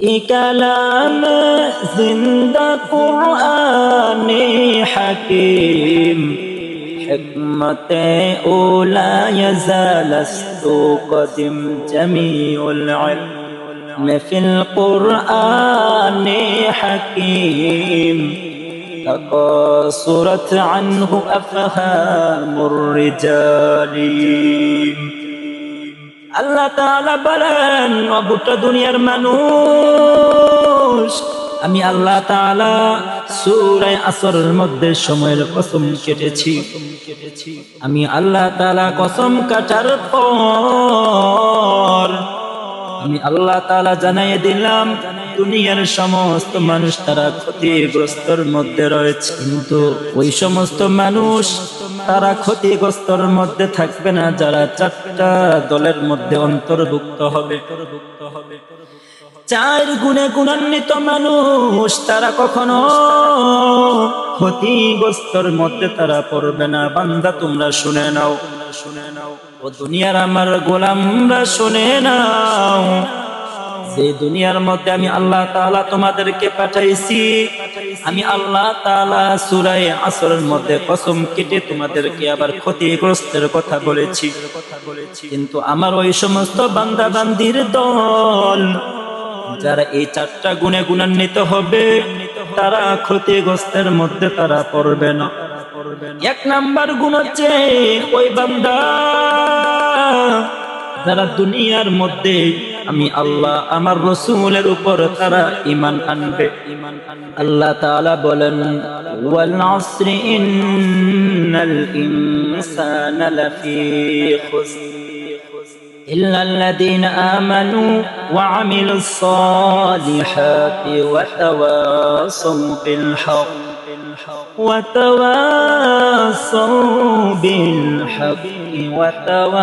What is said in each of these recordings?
कलाम जिंदा कुरान हकीम हिकमत ओला यज़ालस्तु कदिम जमीउल इल्म फिल कुरान हकीम तक़ासुरत अन्हु अफ़हामुर रिजाली। আল্লাহ তাআলা বলেন, ও গোটা দুনিয়ার মানুষ, আমি আল্লাহ তাআলা সূরা আসরের মধ্যে সময়ের কসম কেটেছি। আমি আল্লাহ তাআলা কসম কাটার পর আমি আল্লাহ তাআলা জানিয়ে দিলাম দুনিয়ার সমস্ত মানুষ তারা ক্ষতিগ্রস্তর মধ্যে রয়েছে, কিন্তু ওই সমস্ত মানুষ তারা ক্ষতিগ্রস্তর মধ্যে থাকবে না যারা চারটা দলের মধ্যে অন্তর্ভুক্ত হবে। চার গুণে গুণান্বিত মানুষ তারা কখনো ক্ষতিগ্রস্তর মধ্যে তারা পড়বে না। বান্দা তোমরা শুনে নাও, ও দুনিয়ার আমার গোলামরা শুনে নাও, যে দুনিয়ার মধ্যে আমি আল্লাহ তাআলা তোমাদেরকে পাঠাইছি, আমি আল্লাহ তাআলা সূরা আসরের মধ্যে কসম কেটে তোমাদেরকে আবার ক্ষতিগ্রস্তের কথা বলেছি, কিন্তু আমার ওই সমস্ত বান্দা বান্দির দল যারা এই চারটা গুণে গুণান্বিত হবে তারা ক্ষতিগ্রস্তের মধ্যে তারা পড়বে না। এক নাম্বার গুণ হচ্ছে ওই বান্দা যারা দুনিয়ার মধ্যে আমি আল্লাহ আমার রাসূলের উপর তারা ঈমান আনবে। আল্লাহ তাআলা বলেন, ওয়াল আসরি ইন্নাল ইনসানা লাফি খুসর ইল্লাল্লাযীনা আমানু ওয়া আমিলুস সালিহাতি ওয়া তাওয়াসাউ বিল হক وتواصوا بالحق وتواصوا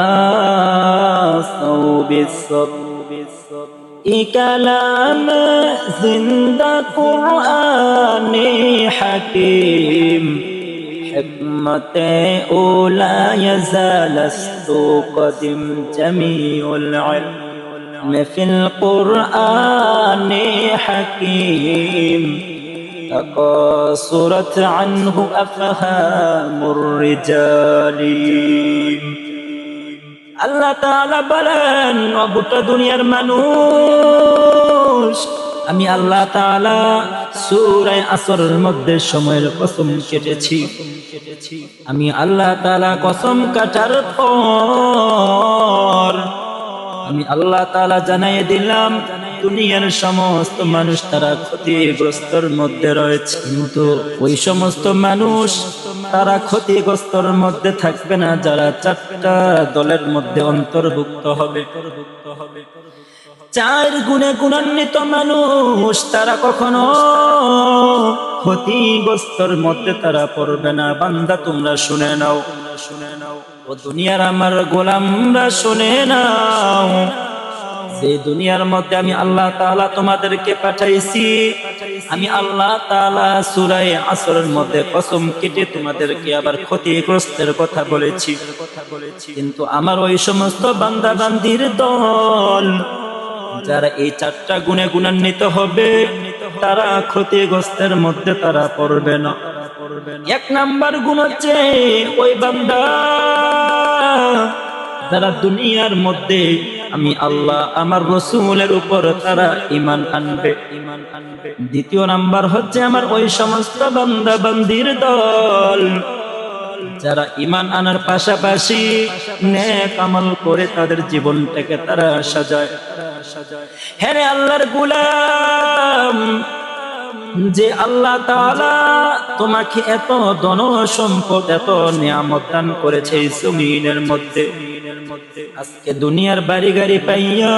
بالصبر। كلام زندہ قرآن حکیم حکمت اولا یزالست قدم جمیع العلم فی القرآن حکیم تقاصرت عنه أفهام الرجال। আল্লাহ তাআলা বলেন, ও গোটা দুনিয়ার মানুষ, আমি আল্লাহ তাআলা সূরা আসরের মধ্যে সময়ের কসম কেটেছি। আমি আল্লাহ তাআলা কসম কাটার পর আমি আল্লাহ তাআলা জানিয়ে দিলাম দুনিয়ার সমস্ত মানুষ তারা ক্ষতিগ্রস্তর মধ্যে রয়েছে, কিন্তু ওই সমস্ত মানুষ তারা ক্ষতিগ্রস্তর মধ্যে থাকবে না যারা চারটা দলের মধ্যে অন্তর্ভুক্ত হবে। চার গুণে গুণান্বিত মানুষ তারা কখনো ক্ষতিগ্রস্তর মধ্যে তারা পড়বে না। বান্দা তোমরা শুনে নাও, ও দুনিয়ার আমার গোলামরা শুনে নাও, যে দুনিয়ার মধ্যে আমি আল্লাহ তাআলা তোমাদেরকে পাঠাইছি, আমি আল্লাহ তাআলা সূরা আসরের মধ্যে কসম কেটে তোমাদেরকে আবার ক্ষতিগ্রস্তের কথা বলেছি, কিন্তু আমার ওই সমস্ত বান্দা বান্দির দল যারা এই চারটা গুণে গুণান্বিত হবে তারা ক্ষতিগ্রস্তের মধ্যে তারা পড়বে না। এক নাম্বার গুণ হচ্ছে ওই বান্দা যারা দুনিয়ার মধ্যে আমি আল্লাহ আমার রাসূলের উপর তারা ঈমান আনবে। দ্বিতীয় নাম্বার হচ্ছে আমার ওই সমস্ত বান্দা বান্দির দল যারা ঈমান আনার পাশাপাশি নেক আমল করে তাদের জীবনটাকে তারা সাজায়। হ্যাঁ রে আল্লাহর গোলাম, যে আল্লাহ তাআলা তোমাকে এত ধন সম্পদ এত নিয়ামত দান করেছে এই জমিনের মধ্যে, আজকে দুনিয়ার বাড়ি গাড়ি পাইয়া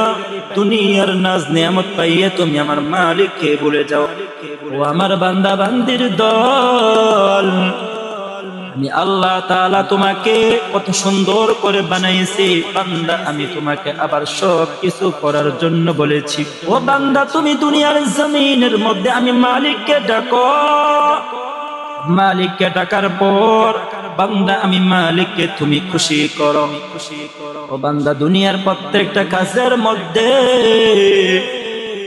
দুনিয়ার নাজ নিয়ামত পাইয়া তুমি আমার মালিককে ভুলে যাও। ও আমার বান্দা বান্দির দল, আমি আল্লাহ তাআলা তোমাকে কত সুন্দর করে বানাইছি বান্দা, আমি তোমাকে আবার সব কিছু করার জন্য বলেছি। ও বান্দা, তুমি দুনিয়ার জমিনের মধ্যে আমি মালিককে ডাকো, মালিককে ডাকার পর বান্দা আমি মালিককে তুমি খুশি করো। ও বান্দা, দুনিয়ার প্রত্যেকটা কাজের মধ্যে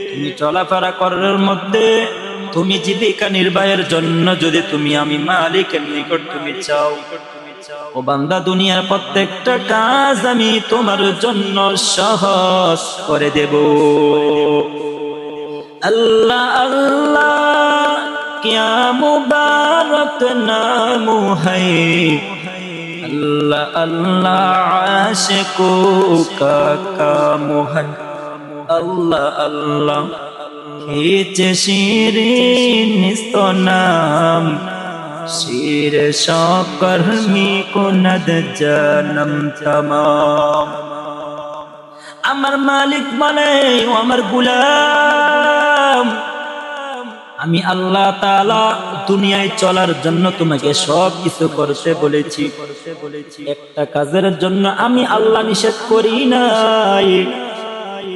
তুমি চলাফেরা করার মধ্যে তুমি জীবিকা নির্বাহের জন্য যদি তুমি আমি মালিকের নিকট তুমি চাও, ও বান্দা দুনিয়ার প্রত্যেকটা কাজ আমি তোমার জন্য সহজ করে দেব। আল্লাহ আল্লাহ क्या मुबारक नाम है, अल्लाह अल्लाह आशिकों का काम है। अल्लाह अल्लाह खींचे शीरीन निस्तो नाम, शीर शौकर मी को नद जन्म तमाम। আমার মালিক বলে, ও আমার গোলাম, আমি আল্লাহ তাআলা দুনিয়ায় চলার জন্য তোমাকে সব কিছু করতে বলেছি, একটা কাজের জন্য আমি আল্লাহ নিষেধ করি নাই।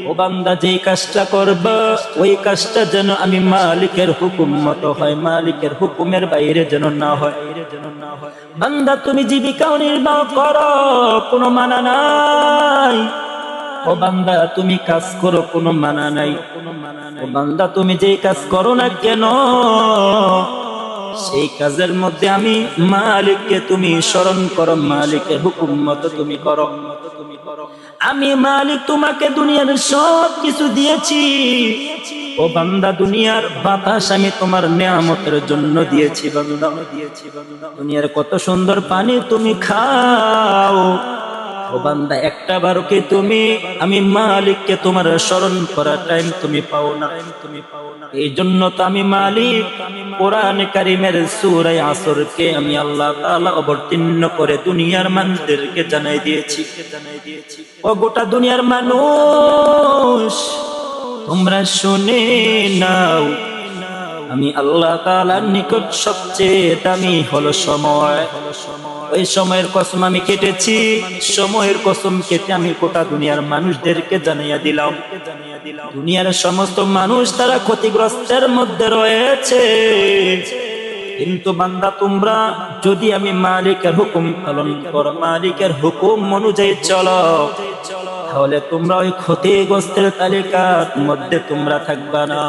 ও বান্দা যেই কাজটা করবা ওই কাজটা যেন আমি মালিকের হুকুম মতো হয়, মালিকের হুকুমের বাইরে যেন না হয়। বান্দা তুমি জীবিকা নির্বাহ করো, কোনো মানা নাই। ও বান্দা তুমি কাজ করো, কোনো মানা নাই। ও বান্দা তুমি যেই কাজ করো না কেন সেই কাজের মধ্যে আমি মালিককে তুমি স্মরণ করো, মালিকের হুকুম মতো তুমি করো। আমি মালিক তোমাকে দুনিয়ার সব কিছু দিয়েছি। ও বান্দা দুনিয়ার বাতাস আমি তোমার নিয়ামতের জন্য দিয়েছি। বান্দা দুনিয়ার কত সুন্দর পানি তুমি খাও। ও বান্দা একটা বারও কি তুমি আমি মালিককে তোমার স্মরণ করার টাইম তুমি পাও না। এই জন্য তো আমি মালিক কোরআনে কারীমের সূরা আসরকে আমি আল্লাহ তাআলা অবতীর্ণ করে দুনিয়ার মানুষদেরকে জানাই দিয়েছি। ও গোটা দুনিয়ার মানুষ তোমরা শুনে নাও, আমি আল্লাহ তাআলার নিকট সবচেয়ে দামি হলো সময়। ওই সময়ের কসম আমি কেটেছি, সময়ের কসম কেটে আমি গোটা দুনিয়ার মানুষদেরকে জানিয়ে দিলাম। দুনিয়ার সমস্ত মানুষ তারা ক্ষতিগ্রস্তের মধ্যে রয়েছে, কিন্তু বান্দা তোমরা যদি আমি মালিকের হুকুম পালন করো, মালিকের হুকুম অনুযায়ী চলো, তাহলে তোমরা ওই ক্ষতিগ্রস্তের তালিকার মধ্যে তোমরা থাকবা না।